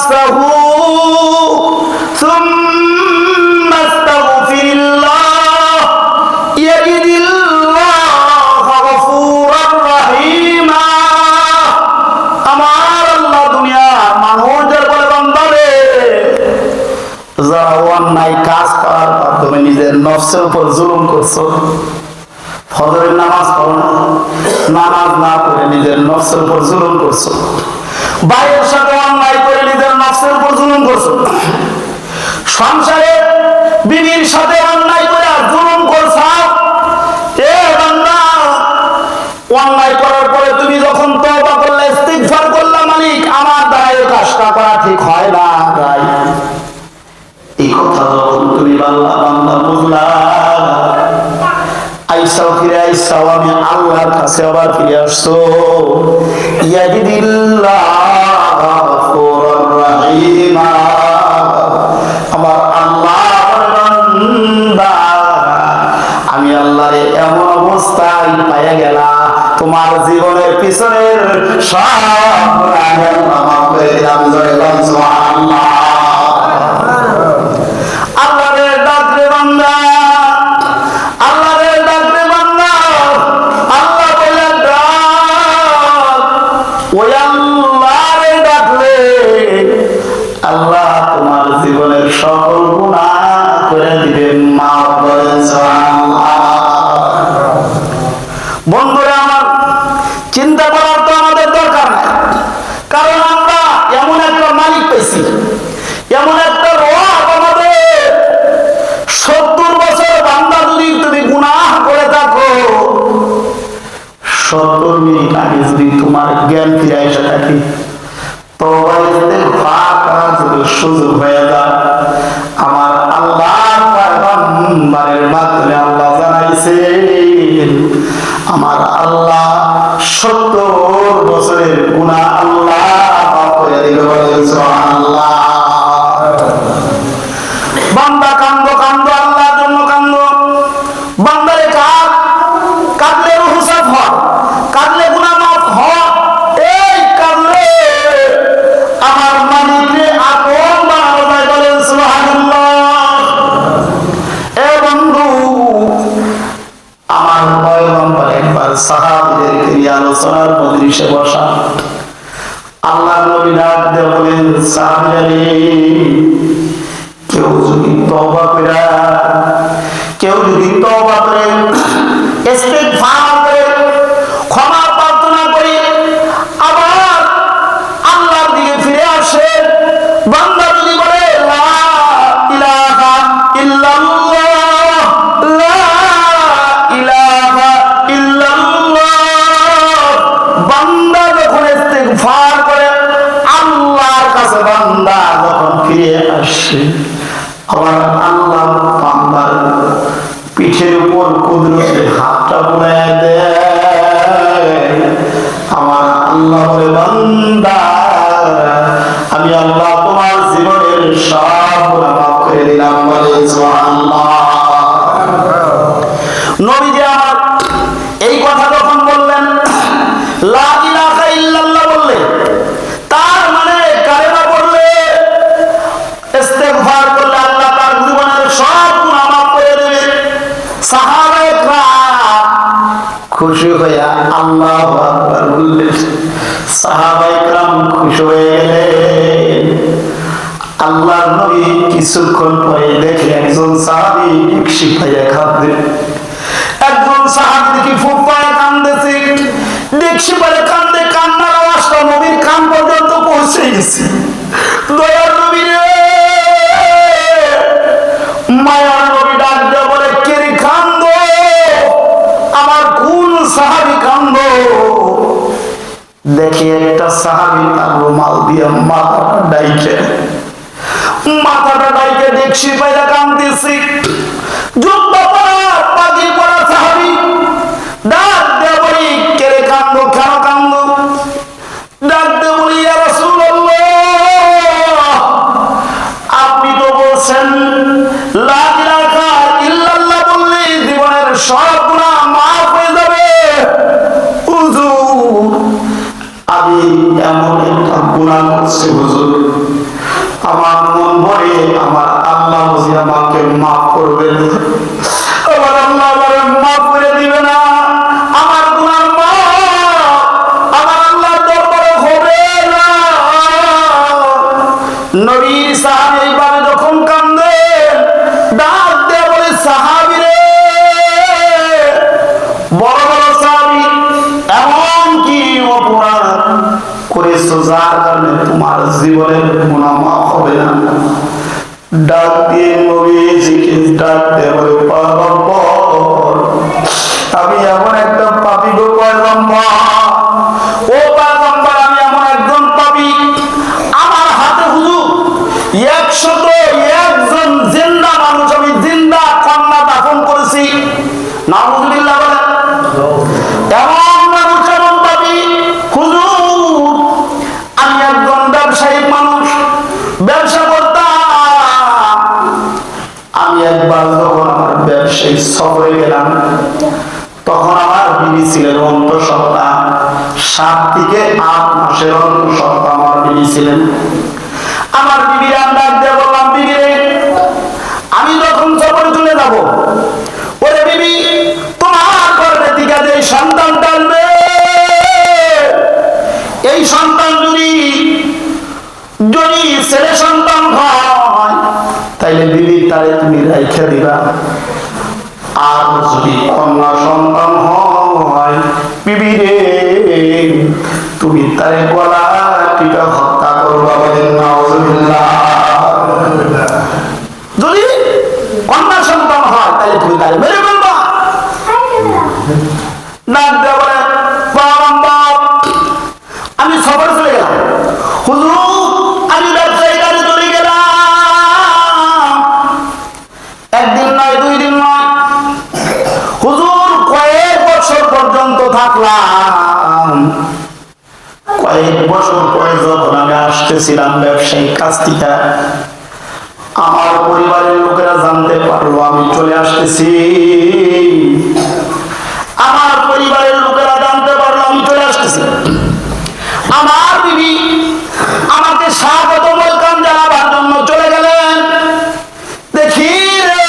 নাফসাহু সুম্মা আস্তাগফিরিল্লাহ ইয়াজিদিল্লাহু গফুরার রহিমা। আমার আল্লাহ দুনিয়ার মানুষদের বলে, বান্দা রে, যারা অন্যায় কাজ করার মাধ্যমে নিজের নফসের উপর জুলুম করছো, ফজরের নামাজ পড়ো না, নামাজ না পড়ে নিজের নফসের উপর জুলুম করছো, ভাইয়ের সাথে অন্যায় করে নিজের নফসের উপর জুলুম করছো, সংসারে বিবির সাথে অন্যায় করে জুলুম করছো, এ বান্দা, অন্যায় করার পরে তুমি যখন তওবা করলে, ইস্তিগফার করলে, মালিক আমার দ্বারা এই কাজটা করা ঠিক হয় না, এই কথা যখন তুমি বান্দা বুঝলা, আইসাও ফিরে আইসাও আমি আল্লাহর কাছে আবার ফিরে আসছো। ইয়াজিদিল্লাহু গফুরার রহিমা। আমার আল্লাহ বান্দা, আমি আল্লাহরে এমন অবস্থায় পাইয়া গেলাম, তোমার জীবনের পিছনের সব গুনাহ আল্লাহ মাফ করে দিলাম। জয় বল সুবহানাল্লাহ। আল্লাহরে ডাক রে বান্দা, আল্লাহরে ডাক রে বান্দা, আল্লাহ বলে ডাক। ওই আল্লাহরে ডাকলে আল্লাহ তোমার জীবনের সকল গুনাহ করে দিবে, মাফ করে। সুবহানাল্লাহ। বন্ধুরা আমার, চিন্তা করার তো আমাদের দরকার নাই, কারণ আমরা এমন একটা মালিক পেয়েছি, এমন একটা রব আমাদের। 70 বছর বান্দা যদি তুমি গুনাহ করে থাকো, 70 মিনিট আগে যদি তোমার জ্ঞান ফিরে এসে থাকে, তওবা ইস্তিগফার করার যদি সুযোগ হয়ে যায়, আমার আল্লাহ পয়গম্বরের মাধ্যমে আল্লাহ জানাইছে, আমার আল্লাহ 70 বছরের গুনাহ আল্লাহ মাফ করে দিবে। সুবহানাল্লাহ। বান্দা কান্দো কান্দো, আল্লাহর জন্য কান্দো। বান্দারে কাঁদলে রূহ সাফ হয়, কাঁদলে গুনাহ মাফ হয়। এই কাঁদলে আমার মালিককে আপন বানানো যায়। বলেন সুবহানাল্লাহ। এ বন্ধু, আমার পয়গম্বর একবার সাহাবীদেরকে নিয়ে আলোচনার মজলিসে বসা, আল্লাহর নবী ডাক দিয়ে বলেন, সাহাবীরা, কেউ যদি তওবা করে ইস্তিগফার করে ক্ষমা প্রার্থনা করে আবার আল্লাহর দিকে ফিরে আসে, বান্দা যদি বলে লা ইলাহা ইল্লাল্লাহ, লা ইলাহা ইল্লাল্লাহ, বান্দা যখন ইস্তিগফার করে আল্লাহর কাছে বান্দা যখন ফিরে আসে, আমার আল্লাহ বান্দার পিঠের উপর কুদরতের হাতটা বুলায় দেয়। আমার আল্লাহ বলে, বান্দা, আমি আল্লাহ তোমার জীবনের সব গুনাহ মাফ করে দিলাম। বলে সুবহানাল্লাহ। নবীজি আমার এই কথা যখন বললেন, লা ইলাহা ইল্লাল্লাহ বললে, তার মানে কালেমা পড়লে, ইস্তিগফার করলে আল্লাহ তার জীবনের সব গুনাহ মাফ করে দেবে। সাহাবায়ে কেরাম খুশি হইয়া আল্লাহু আকবার বললেন। সাহাবায়ে কেরাম খুশি হয়ে গেলেন। আল্লাহর নবী কিছুক্ষণ পরে দেখে একজন সাহাবী খুশি হয়ে কাঁদছে, একজন সাহাবী দেখি ফুপায় কাঁদতেছে, দেখছি পরে কান্দে, কান্নার আওয়াজটা নবীর কান পর্যন্ত পৌঁছে গেছে। দয়ার নবী রে, মায়ার নবী ডাক দিয়ে বলে, কে রে কান্দো? আমার কোন সাহাবী কান্দো? দেখি একটা সাহাবী তার রুমাল দিয়ে মাথাটা ডাইকে দেখছি পাইরা কান্দতেছে। জুব্বা পরা পাগড়ি পরা সাহাবী ডাক দিয়ে বলি, কে রে কান্দো? কেন কান্দো? ডাক দিয়ে বলি, ইয়া রাসূলুল্লাহ, আপনি তো বলছেন লা ইলাহা ইল্লাল্লাহ বললে জীবনের সব গুনাহ মাফ হয়ে যাবে। হুজুর, আমি এমন একটা গুনাহ করছি হুজুর, হবে, আমার আল্লাহ বুঝি আমাকে মাফ করবেন, আমার আল্লাহ আমাকে মাফ করে দিবে না, আমার গুনার মাফ আমার আল্লাহর দরবারে হবে না। নবীর সাহাবী এইভাবে যখন কান্দে, ডাক দিয়ে বলে, সাহাবী রে, বড় বড় সাহাবী, এমন কি অপরাধ করেছো যার কারণে তোমার জীবনের গুনাহ মাফ হবে না? ডাক দিয়ে নবীজিকে ডাক দিয়ে বলে, পয়গম্বর, আমি এমন একটা পাপী গো পয়গম্বর, ও পয়গম্বর, আমি এমন একজন পাপী, আমার হাতে হুজুর 101 জিন্দা মানুষ, আমি জিন্দা কন্যা দাফন করেছি। নাউযুবিল্লাহ বলেন। এমন মানুষ, এমন পাপী হুজুর, আমি একজন ব্যবসায়িক মানুষ, ব্যবসা করতাম। আমি একবার যখন আমার ব্যবসায়িক সফরে গেলাম, তখন আমার বিবি ছিলেন অন্তঃসত্ত্বা, 7 থেকে 8 মাসের অন্তঃসত্ত্বা আমার বিবি ছিলেন। আমার বিবির ডাক দিয়ে বললাম, বিবি রে, আমি যখন সফরে চলে যাব, ওরে বিবি, তোমার গর্ভে থেকে যে সন্তান টানবে, এই সন্তান যদি ছেলে সন্তান হয়, তাইলে বিবি তারে তুমি রাইখা দিবা, আর যদি কন্যা সন্তান হয়, বিবি রে, তুমি তারে গলা টিপে হত্যা করবা। বলেন নাউযুবিল্লাহ। যদি কন্যা সন্তান হয়, তাহলে তুমি তারে মেরে ফেলবা। ডাক দিয়ে বলে, পয়গম্বর, আমি সফরে চলে গেলাম, হুজুর, আমি ব্যবসায়ী কাজে চলে গেলাম, 1 দিন নয়, 2 দিন নয়, হুজুর, কয়েক বছর পর্যন্ত থাকলাম। কয়েক বছর পরে যখন আমি আসতেছিলাম ব্যবসায়িক কাজ থেকে, আমার পরিবারের লোকেরা জানতে পারলো আমি চলে আসতেছি। আমার পরিবারের লোকেরা জানতে পারলো আমি চলে আসতেছি। আমার বিবি আমাকে স্বাগত ওয়েলকাম জানাবার জন্য চলে গেলেন। দেখি রে,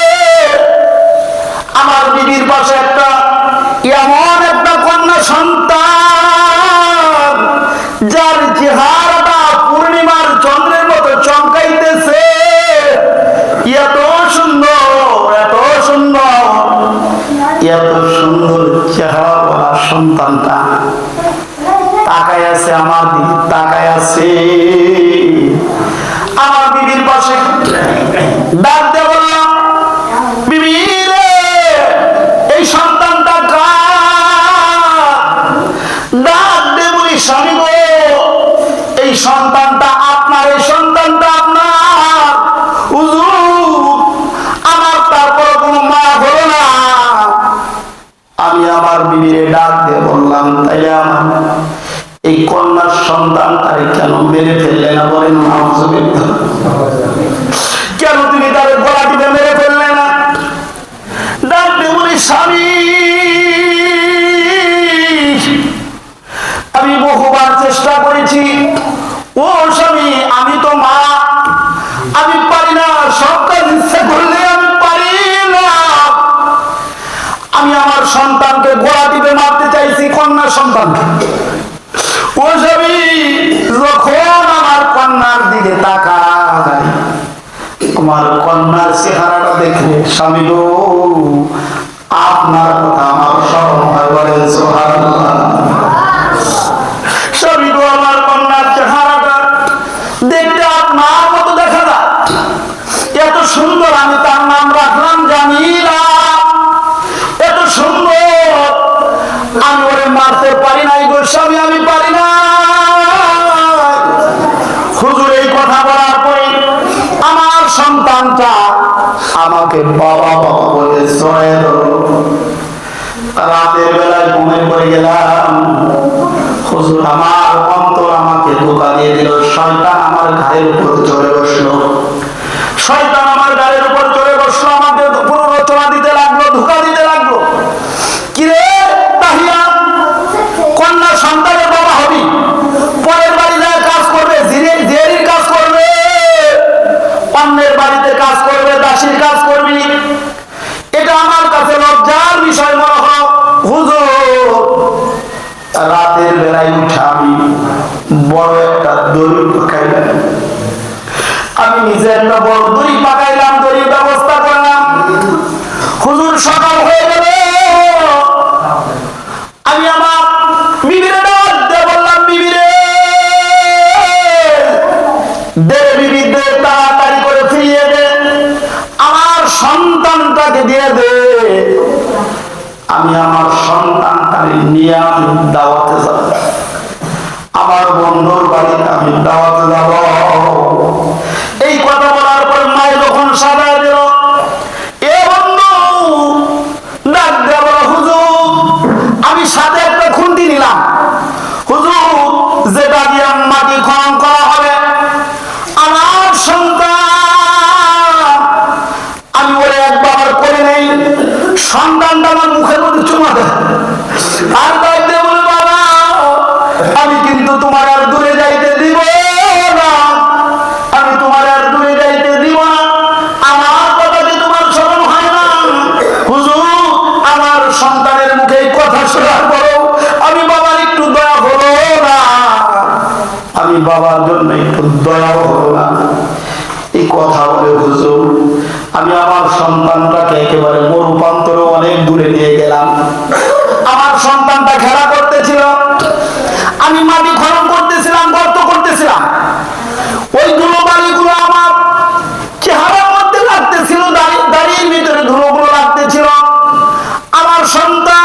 আমার বিবির পাশে এমন একটা কন্যা সন্তান, যার চেহারাটা পূর্ণিমার চন্দ্রের মতো চমকাইতেছে। এত সুন্দর, এত সুন্দর, এত সুন্দর চেহারা সন্তানটা তাকায় আছে আমার দিকে, তাকায় আছে। আমার বিবির পাশে ডাক দিয়ে বললাম, বিবি রে, এই সন্তানটা কার? ডাক দিয়ে বলি, স্বামী গো, এই সন্তানটা আপনার, এই সন্তানটা আপনার। হুজুর, আমার তারপর কোনো মা হলো না। আমি আমার বিবিরে ডাক দিয়ে বললাম, তাইলে আমার এই কন্যার সন্তান তারে কেন মেরে ফেললে না? বলেন নাউযুবিল্লাহ। কেন তুমি তারে গলা টিপে মেরে ফেললে না? ডাক দিয়ে বলি, স্বামী, আমি বহুবার চেষ্টা করেছি। ও স্বামী, আমি তো মা, আমি পারি না, সব কাজ ইচ্ছা করলে আমি পারি না। আমি আমার সন্তানকে গলা টিপে মারতে চাইছি, কন্যা সন্তানকে। ও স্বামী, যখন আমার কন্যার দিকে তাকাই, আমার কন্যার চেহারাটা দেখে, স্বামী গো, আপনার কথা আমার স্মরণ হয়। বলেন সুবহানাল্লাহ। স্বামী গো, আমার কন্যার চেহারাটা দেখতে আপনার মতো দেখা যায়, এত সুন্দর। আমি তার নাম রাখলাম জামিলা। এত সুন্দর, আমি ওরে মারতে পারি নাই গো স্বামী, আমি পারি না। হুজুর এই কথা বলার পরে আমার সন্তানটা আমাকে বাবা বাবা বলে জড়ায় ধরল। রাতের বেলায় ঘুমে পড়ে গেলাম। হুজুর, আমার অন্তর আমাকে ধোঁকা দিয়ে দিল। শয়তান আমার ঘাড়ের উপর চড়ে বসলো। শয়তান আমার ঘাড়ের উপর চড়ে বসলো, আমাকে প্ররোচনা দিতে লাগলো, ধোঁকা দিতে লাগলো। কিরে তাহিয়া, কন্যা সন্তানের বাবা হবি, পরের বাড়ি যায় কাজ করবে, জেরির কাজ করবে, অন্যের একটা বড় দড়ি পাকাইলাম, দড়ির ব্যবস্থা করলাম। হুজুর সকাল হয়ে গেল, আমি আমার বিবিরে ডাক দিয়ে বললাম, বিবিরে দে, বিবি দে, তাড়াতাড়ি করে ফিরিয়ে দে, আমার সন্তানটাকে দিয়ে দে। আমি আমার সন্তানটাকে নিয়ে আমি দাওয়াতে যাব, আমার বন্ধুর বাড়িতে আমি দাওয়াতে যাব। এই কথা বলার পর মায়ের যখন সাদা দিল, এ বন্ধু ডাক দেব, হুজুর আমি সাথে একটা খুন্তি নিলাম, হুজুর যেটা দিয়ে মাটি খনন করা হবে, আমার সন্তান আমি বলে একবার করে নেই, সন্তানটা আমার মুখের মধ্যে চুমা দেয় আর ডাক দিয়ে বলে, বাবা আমি কিন্তু তোমার আর দূরে যাইতে দিব না, আমি তোমার আর দূরে যাইতে দিব না, আমার কথা কি তোমার স্মরণ হয় না? হুজুর আমার সন্তানের মুখে কথা শোনার পরেও আমি বাবার একটু দয়া হলো না, আমি বাবার জন্য একটু দয়া হলো না। এই কথা বলে হুজুর আমি আমার সন্তানটাকে একেবারে মরুপান্তরে অনেক দূরে নিয়ে গেলাম। আমার সন্তানটা খেলা করতেছিল, আমি মাটি খনন করতেছিলাম, গর্ত করতেছিলাম, ওই ধুলোবালিগুলো আমার চেহারার মধ্যে লাগতেছিল, দাড়ির ভিতরে ধুলোগুলো লাগতেছিল। আমার সন্তান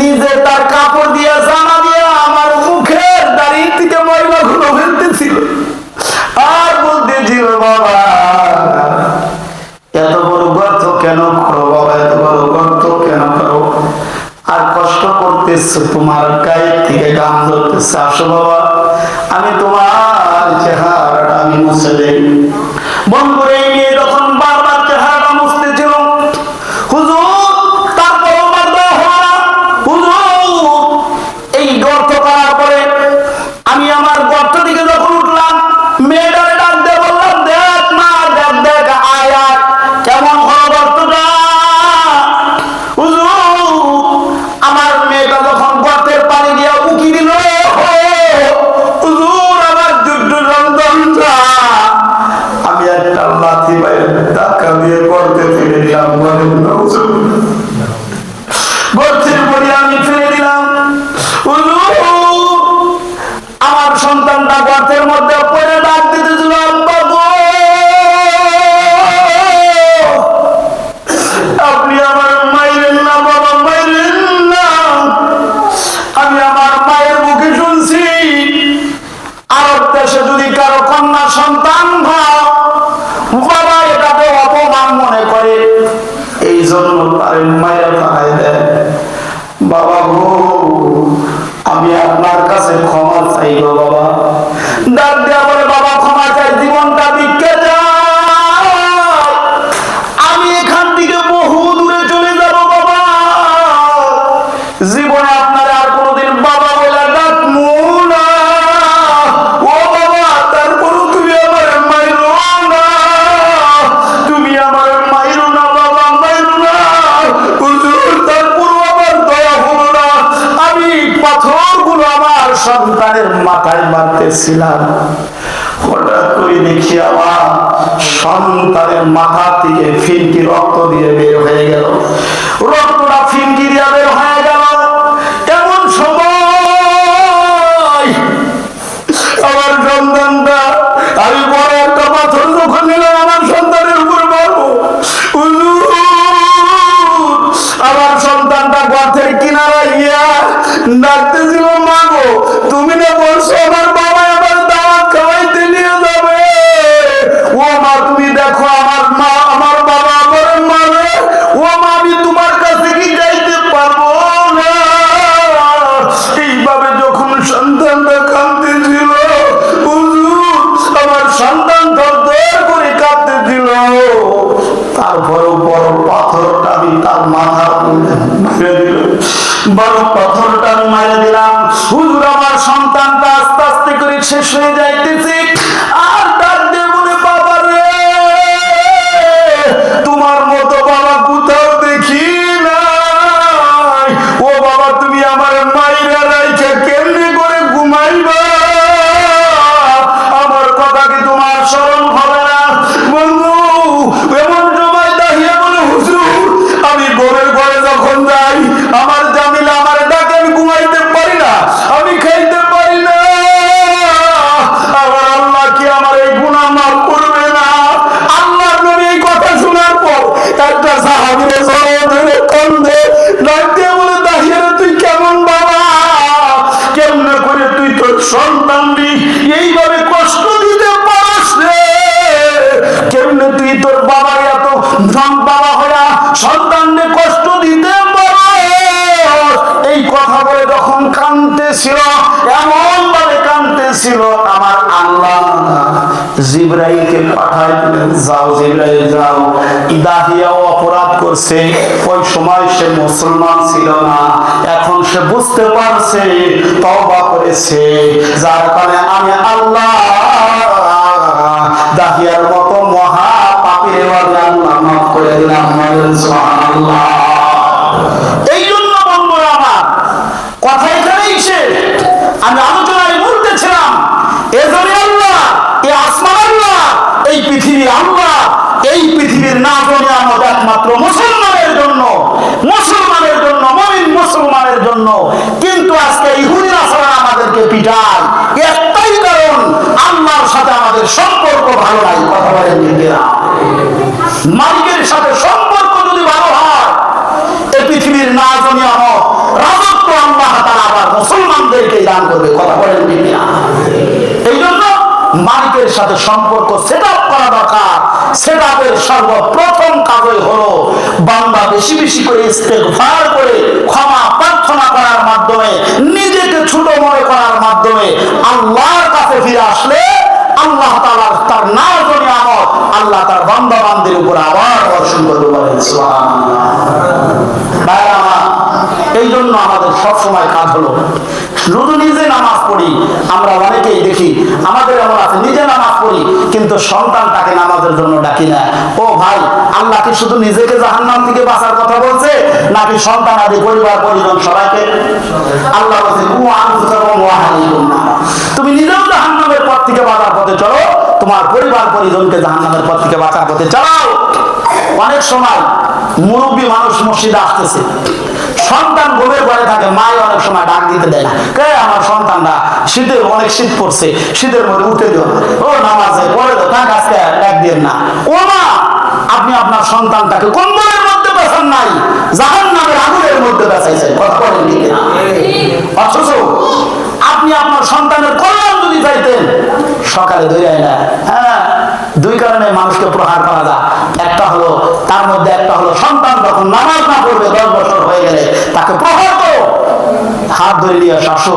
নিজে তার কাপড় দিয়ে জামা দিয়ে আমার মুখের দাড়ি থেকে ময়লাগুলো ফেলতেছিল আর বলতেছিল, বাবা এত বড় গর্ত কেন করো, বাবা এত বড় গর্ত কেন করো, আর কষ্ট করতেছো, তোমার গায়ে থেকে গাম ধরতেছে, আসো বাবা আমি তোমার চেহারাটা আমি মুছে দেই। বন্ধুরে নিয়ে যখন বারবার চেহারাটা মুছতেছিল, হুজুর তারপর আমার দয়া হলো না। হুজুর এই গর্ত করার পরে আমি আমার গর্ত থেকে যখন উঠলাম, মেয়েটারে ডাক দিয়ে বললাম, দেখ মা দেখ, দেখ আয় কেমন হলো গর্তটা। হুজুর আমার মেয়েটা যখন গর্তের পানি দিয়ে উকি দিল, হুজুর আমার যুদ্ধ সন্তানটা আমি একটা লাথি বাইরে ধাক্কা দিয়ে গর্তে ফেলে দিলাম, গর্তের পরে আমি ফেলে দিলাম। হুজুর আমার সন্তানটা গর্তের মধ্যে পড়ে ডাক দিতেছিল, বাবা আপনি আমার মায়ের না, বাবা মায়ের না। আমি আমার মায়ের মুখে শুনছি আরব দেশে যদি কারো কন্যা সন্তান হয়, বাবা এটাকে অপমান মনে করে, এই জন্য তার মায়ের বানাই দেয়। বাবা গো আমি আপনার কাছে ক্ষমা চাইব বাবা। ডাক দেয়া বলে, বাবা ক্ষমা চাই, জীবনটা ভিক্ষে যায়, আমি এখান থেকে বহু দূরে চলে যাব বাবা, জীবনে আপনার আর কোনোদিন বাবা বলে ডাকবো না। ও বাবা তারপরও তুমি আমার মাইরো না, তুমি আমার মাইরো না বাবা, মাইরো না। হুজুর তারপরও আমার দয়া হলো না, আমি পাথরগুলো আমার সন্তানের মাথায় মারতেছিলাম, হঠাৎ করে দেখি আমার সন্তানের মাথা থেকে ফিনকি রক্ত দিয়ে বের হয়ে গেল, রক্তটা ফিনকি দিয়ে বের হয়ে গেল। এমন সময় আমার সন্তানটা, আমি বড় একটা পাথর যখন নিলাম আমার সন্তানের উপর মারবো, আমার সন্তানটা গর্তের কিনারা গিয়া ডাকতেছিল, মা গো তুমি না বলছো আমার বাবা আমার দাওয়াত খাওয়াইতে নিয়ে যাবে, ও মা তুমি দেখো আমার মা আমার বাবা আমার মারে, ও মা আমি তোমার কাছে কি যাইতে পারবো না। এইভাবে যখন সন্তানটা কাঁদতেছিল, আমার সন্তান ধর করে কাঁদতেছিল, তারপরও বড় পাথরটা আমি তার মাথার মেরে দিলাম, বড় পাথরটা আমি মেরে দিলাম। হুজুর আমার সন্তানটা আস্তে আস্তে করে শেষ হয়ে যাইতেছে, আর ডাক দিয়ে বলে, বাবা রে তোমার মতো বাবা কোথাও দেখি নাই, ও বাবা তুমি আমার মাইরা রাইখা কেমনে করে ঘুমাইবা, আমার কথা কি পাঠাই দিলেন, যাও জিবরাইল যাও। দাহিয়াও অপরাধ করছে, ওই সময় সে মুসলমান ছিল না, এখন সে বুঝতে পারছে, তওবা করেছে, যার কারণে আমি আল্লাহ দাহিয়ার মতো মহা পাপীর আল্লাহ মাফ করে দিলাম। সুবহানাল্লাহ। এই জন্য বন্ধুরা আমার কথা এখানেই শেষ। আমি আলোচনায় বলতেছিলাম এজন্য আল্লাহ, এই আসমান আল্লাহ, এই পৃথিবীর আল্লাহ, এই পৃথিবীর নাজর নিয়ামত একমাত্র মুসলমানের জন্য, মুসলমানের জন্য, মুমিন মুসলমানের জন্য। কিন্তু আজকে ইহুদি নাসারা আমাদেরকে পিটায়, একটাই কারণ, আল্লাহর সাথে আমাদের সম্পর্ক ভালো নাই। কথা বলেন ঠিক না? মালিকের সাথে সম্পর্ক যদি ভালো হয়, এই পৃথিবীর নাজর নিয়ামত রাজত্ব আল্লাহ তাআলা আবার মুসলমানদেরকে দান করবে। কথা বলেন ঠিক না? এই জন্য মালিকের সাথে সম্পর্ক সেটআপ করা দরকার। সেটআপের সর্বপ্রথম কাজই হলো বান্দা বেশি বেশি করে ইস্তেগফার করে ক্ষমা প্রার্থনা করার মাধ্যমে, নিজেকে ছোট মনে করার মাধ্যমে আল্লাহর কাছে ফিরে আসলে আল্লাহ তাআলা তার নাজর নিয়ামত আল্লাহ তার বান্দা বান্দির উপর আবার বর্ষণ করবে। বলেন সুবহানাল্লাহ। ভাইরা আমার, এই জন্য আমাদের সবসময় কাজ হলো শুধু নিজে নামাজ পড়ি। আমরা অনেকেই দেখি আমাদের এমন আছে, নিজে নামাজ পড়ি কিন্তু সন্তানটাকে নামাজের জন্য ডাকি না। ও ভাই, আল্লাহ কি শুধু নিজেকে জাহান্নাম থেকে বাঁচার কথা বলছে, নাকি সন্তান আদি পরিবার পরিজন সবাইকে? আল্লাহ বলছে তুমি নিজেও জাহান্নামের পথ থেকে বাঁচার পথে চলো, তোমার পরিবার পরিজনকে জাহান্নামের পথ থেকে বাঁচার পথে চালাও। অনেক সময় মুরব্বী মানুষ মসজিদে আসতেছে, সন্তান ঘুমের ঘরে থাকে, মাই অনেক সময় ডাক দিতে দেয় না। কে আমার সন্তানরা শীতের অনেক শীত পড়ছে, শীতের মধ্যে উঠে দিও, ও নামাজে পড়ে দাও, তার কাছে ডাক দিয়ে না। ও মা, আপনি আপনার সন্তানটাকে কম্বলের মধ্যে বেচান নাই, জাহান্নামের আগুনের মধ্যে বেচাইছেন। কথা বলেন ঠিক না? অথচ আপনি আপনার সন্তানের কল্যাণ যদি চাইতেন, সকালে ধরে না। হ্যাঁ, দুই কারণে মানুষকে প্রহার করা যায়। একটা হলো, তার মধ্যে একটা হলো সন্তান যখন নামাজ না পড়বে 10 বছর হয়ে গেলে তাকে প্রহার করো, হাত ধরে নিয়ে শাসো,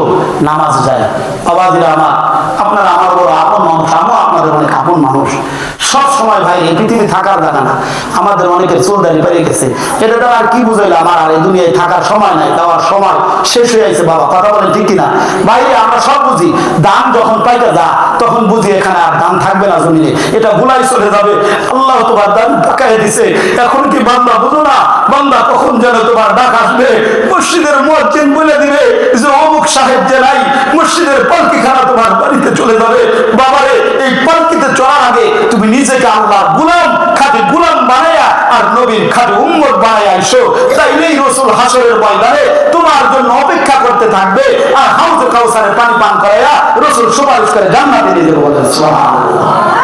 নামাজ যায়। বাবাজিরা আমার, আপনারা আমার বড় আপন মানুষ, আমিও আপনাদের অনেক আপন মানুষ। সব সময় ভাই এই পৃথিবী থাকার জায়গা না। আমাদের অনেকের চুলদারি পেরিয়ে গেছে, এটা দ্বারা আর কি বুঝাইলো, আমার আর এই দুনিয়ায় থাকার সময় নাই, দেওয়ার সময় শেষ হয়ে যাচ্ছে। বাবা কথা বলেন ঠিক কিনা? ভাই আমরা সব বুঝি, দান যখন পাইতে যা তখন বুঝি এখানে আর দান থাকবে না জমিনে, এটা ভুলাই চলে যাবে। আল্লাহ তোমার দান পাকায় দিছে, এখন কি বান্দা বুঝো না? বান্দা কখন যেন তোমার ডাক আসবে, মসজিদের মুয়াজ্জিন বলে দিবে যে অমুক সাহেব যে নাই, মসজিদের পালকিখানা তোমার বাড়িতে চলে যাবে। বাবারে, এই পালকিতে চলার আগে তুমি নিজেকে আল্লাহর গোলাম, খাঁটি গোলাম বানায়া আর নবীর খাঁটি উম্মত বানায়া আইসো, তাইলেই রাসূল হাসরের ময়দানে তোমার জন্য অপেক্ষা করতে থাকবে, আর হাউজে কাউসারের পানি পান করায়া রাসূল সুপারিশ করে জান্নাতে নিয়ে যাবে। সুবহানাল্লাহ।